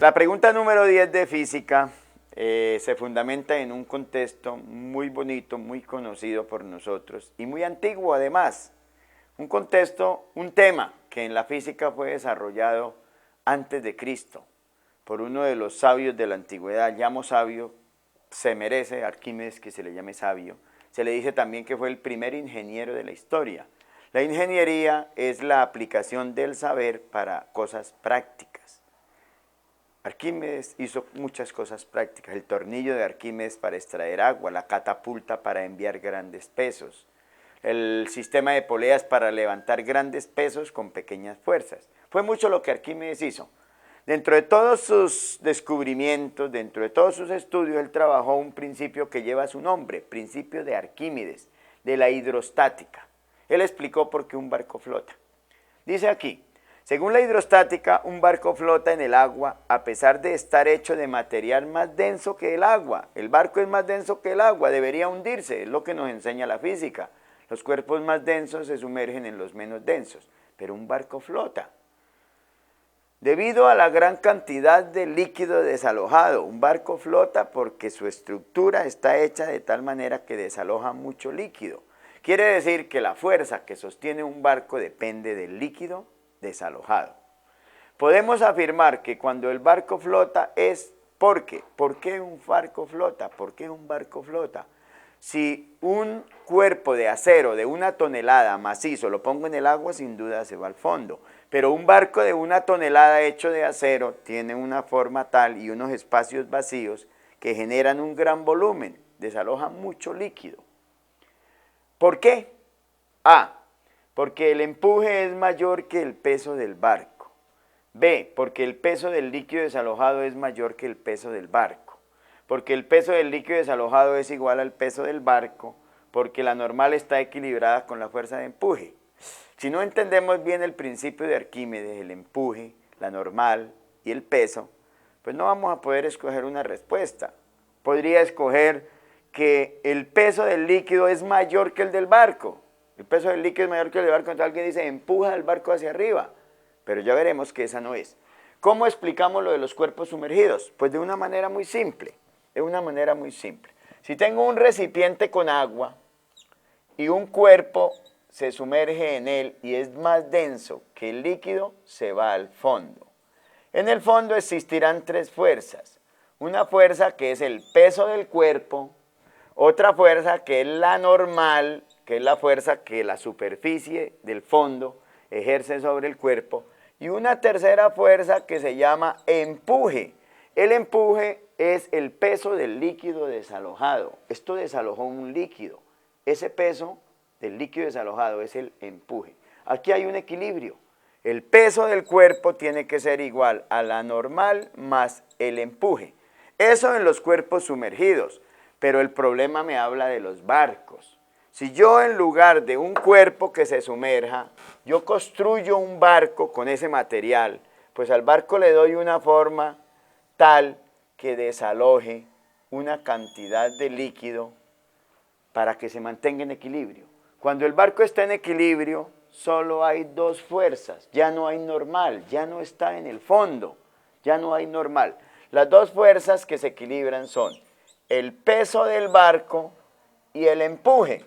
La pregunta número 10 de física se fundamenta en un contexto muy bonito, muy conocido por nosotros y muy antiguo además. Un contexto, un tema que en la física fue desarrollado antes de Cristo por uno de los sabios de la antigüedad. Llamo sabio, se merece Arquímedes que se le llame sabio. Se le dice también que fue el primer ingeniero de la historia. La ingeniería es la aplicación del saber para cosas prácticas. Arquímedes hizo muchas cosas prácticas, el tornillo de Arquímedes para extraer agua, la catapulta para enviar grandes pesos, el sistema de poleas para levantar grandes pesos con pequeñas fuerzas. Fue mucho lo que Arquímedes hizo. Dentro de todos sus descubrimientos, dentro de todos sus estudios, él trabajó un principio que lleva su nombre, principio de Arquímedes, de la hidrostática. Él explicó por qué un barco flota. Dice aquí, según la hidrostática, un barco flota en el agua a pesar de estar hecho de material más denso que el agua. El barco es más denso que el agua, debería hundirse, es lo que nos enseña la física. Los cuerpos más densos se sumergen en los menos densos, pero un barco flota. Debido a la gran cantidad de líquido desalojado, un barco flota porque su estructura está hecha de tal manera que desaloja mucho líquido. Quiere decir que la fuerza que sostiene un barco depende del líquido desalojado. Podemos afirmar que cuando el barco flota es porque, ¿por qué un barco flota? ¿Por qué un barco flota? Si un cuerpo de acero de 1 tonelada macizo lo pongo en el agua, sin duda se va al fondo. Pero un barco de 1 tonelada hecho de acero tiene una forma tal y unos espacios vacíos que generan un gran volumen, desaloja mucho líquido. ¿Por qué? A, porque el empuje es mayor que el peso del barco. B, porque el peso del líquido desalojado es mayor que el peso del barco. Porque el peso del líquido desalojado es igual al peso del barco, porque la normal está equilibrada con la fuerza de empuje. Si no entendemos bien el principio de Arquímedes, el empuje, la normal y el peso, pues no vamos a poder escoger una respuesta. Podría escoger que el peso del líquido es mayor que el del barco. El peso del líquido es mayor que el del barco, entonces alguien dice empuja el barco hacia arriba, pero ya veremos que esa no es. ¿Cómo explicamos lo de los cuerpos sumergidos? Pues de una manera muy simple, Si tengo un recipiente con agua y un cuerpo se sumerge en él y es más denso que el líquido, se va al fondo. En el fondo existirán 3 fuerzas. Una fuerza que es el peso del cuerpo, otra fuerza que es la normal, que es la fuerza que la superficie del fondo ejerce sobre el cuerpo, y una tercera fuerza que se llama empuje. El empuje es el peso del líquido desalojado. Esto desalojó un líquido. Ese peso del líquido desalojado es el empuje. Aquí hay un equilibrio. El peso del cuerpo tiene que ser igual a la normal más el empuje. Eso en los cuerpos sumergidos, pero el problema me habla de los barcos. Si yo en lugar de un cuerpo que se sumerja, yo construyo un barco con ese material, pues al barco le doy una forma tal que desaloje una cantidad de líquido para que se mantenga en equilibrio. Cuando el barco está en equilibrio, solo hay 2 fuerzas, ya no hay normal, ya no está en el fondo, ya no hay normal. Las 2 fuerzas que se equilibran son el peso del barco y el empuje.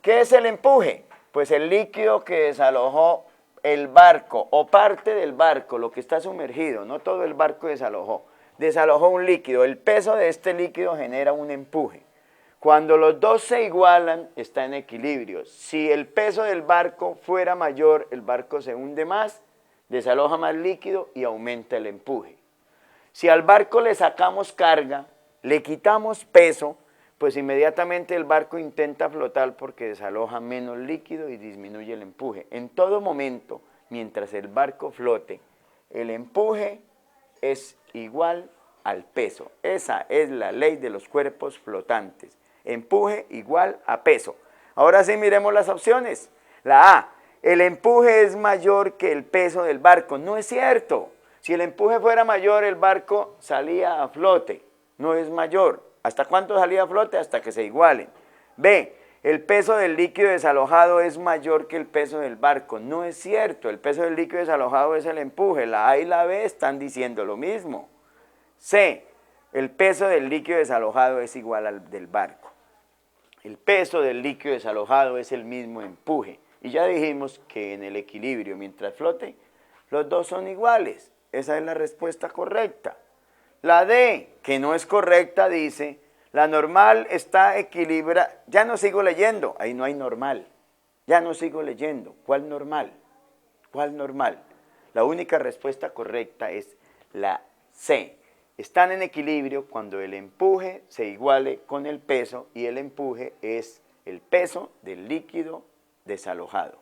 ¿Qué es el empuje? Pues el líquido que desalojó el barco o parte del barco, lo que está sumergido, no todo el barco desalojó un líquido. El peso de este líquido genera un empuje. Cuando los 2 se igualan, está en equilibrio. Si el peso del barco fuera mayor, el barco se hunde más, desaloja más líquido y aumenta el empuje. Si al barco le sacamos carga, le quitamos peso, pues inmediatamente el barco intenta flotar porque desaloja menos líquido y disminuye el empuje. En todo momento, mientras el barco flote, el empuje es igual al peso. Esa es la ley de los cuerpos flotantes. Empuje igual a peso. Ahora sí miremos las opciones. La A, el empuje es mayor que el peso del barco. No es cierto. Si el empuje fuera mayor, el barco salía a flote. No es mayor. ¿Hasta cuánto salía a flote? Hasta que se igualen. B, el peso del líquido desalojado es mayor que el peso del barco. No es cierto. El peso del líquido desalojado es el empuje. La A y la B están diciendo lo mismo. C, el peso del líquido desalojado es igual al del barco. El peso del líquido desalojado es el mismo empuje. Y ya dijimos que en el equilibrio, mientras flote, los dos son iguales. Esa es la respuesta correcta. La D, que no es correcta, dice, la normal está equilibrada. Ya no sigo leyendo, ahí no hay normal. Ya no sigo leyendo. ¿Cuál normal? ¿Cuál normal? La única respuesta correcta es la C. Están en equilibrio cuando el empuje se iguale con el peso y el empuje es el peso del líquido desalojado.